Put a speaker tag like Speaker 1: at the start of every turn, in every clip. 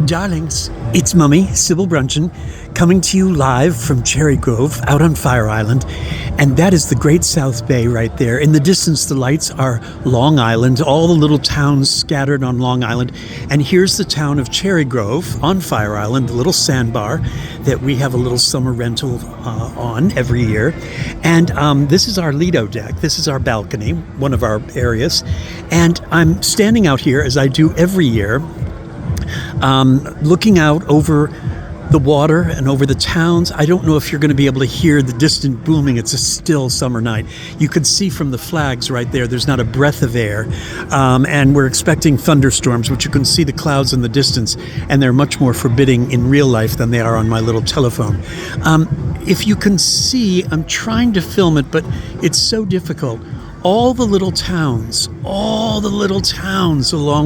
Speaker 1: Darlings, it's Mummy, Sybil Bruncheon, coming to you live from Cherry Grove out on Fire Island. And that is the Great South Bay right there. In the distance, the lights are Long Island, all the little towns scattered on Long Island. And here's the town of Cherry Grove on Fire Island, the little sandbar that we have a little summer rental on every year. And this is our Lido deck. This is our balcony, one of our areas. And I'm standing out here, as I do every year, looking out over the water and over the towns. I don't know if you're going to be able to hear the distant booming. It's a still summer night. You could see from the flags right there, there's not a breath of air. And we're expecting thunderstorms, which you can see the clouds in the distance, and they're much more forbidding in real life than they are on my little telephone. If you can see, I'm trying to film it, but it's so difficult. All the little towns along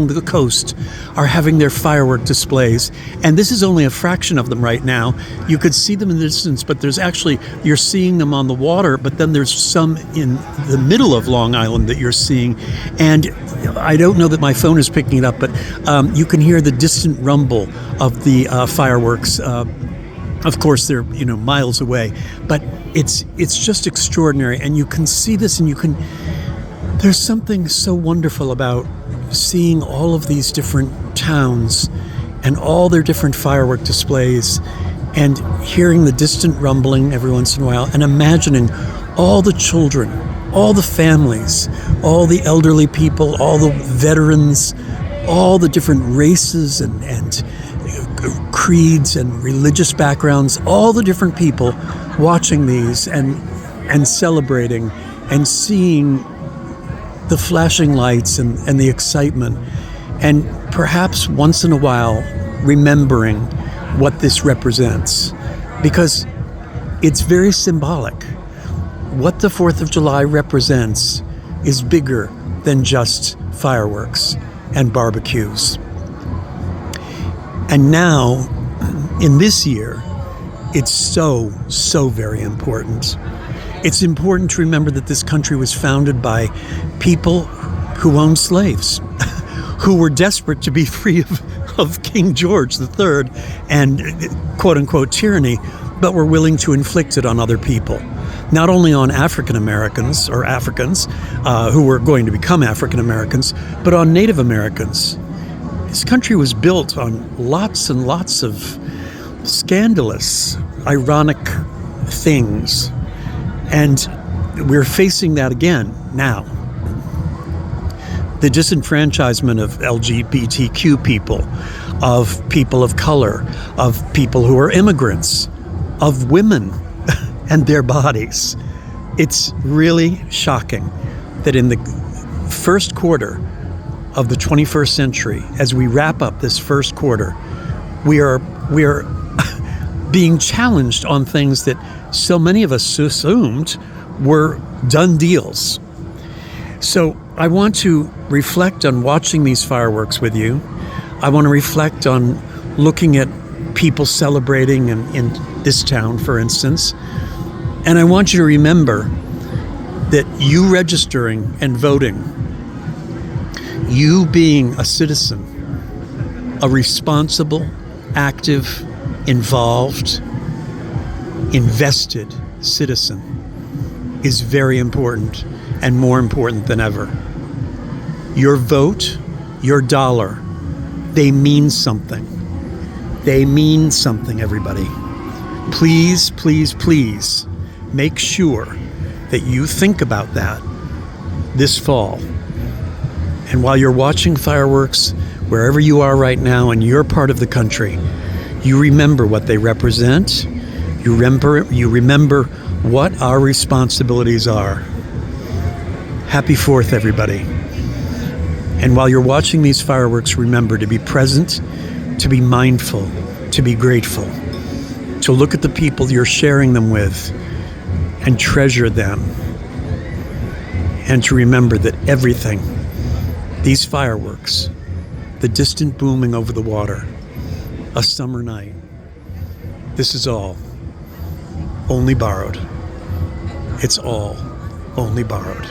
Speaker 1: the coast are having their firework displays. And this is only a fraction of them right now. You could see them in the distance, but there's actually, you're seeing them on the water, but then there's some in the middle of Long Island that you're seeing. And I don't know that my phone is picking it up, but you can hear the distant rumble of the fireworks. Of course, they're miles away, but it's just extraordinary. And you can see this, and there's something so wonderful about seeing all of these different towns and all their different firework displays, and hearing the distant rumbling every once in a while, and imagining all the children, all the families, all the elderly people, all the veterans, all the different races and creeds and religious backgrounds, all the different people watching these and celebrating and seeing the flashing lights and the excitement, and perhaps once in a while remembering what this represents, because it's very symbolic. What the 4th of July represents is bigger than just fireworks and barbecues. And now, in this year, it's so very important. It's important to remember that this country was founded by people who owned slaves, who were desperate to be free of King George III and quote-unquote tyranny, but were willing to inflict it on other people. Not only on African Americans or Africans who were going to become African Americans, but on Native Americans. This country was built on lots and lots of scandalous, ironic things. And we're facing that again now. The disenfranchisement of LGBTQ people of color, of people who are immigrants, of women and their bodies. It's really shocking that in the first quarter of the 21st century, as we wrap up this first quarter, we are being challenged on things that so many of us assumed were done deals. So I want to reflect on watching these fireworks with you. I want to reflect on looking at people celebrating in this town, for instance. And I want you to remember that you registering and voting, you being a citizen, a responsible, active, involved, invested citizen, is very important, and more important than ever. Your vote, your dollar, they mean something. They mean something, everybody. Please, please, please make sure that you think about that this fall. And while you're watching fireworks, wherever you are right now in your part of the country, you remember what they represent. You remember what our responsibilities are. Happy 4th, everybody. And while you're watching these fireworks, remember to be present, to be mindful, to be grateful, to look at the people you're sharing them with and treasure them. And to remember that everything, these fireworks, the distant booming over the water, a summer night, this is all only borrowed. It's all only borrowed.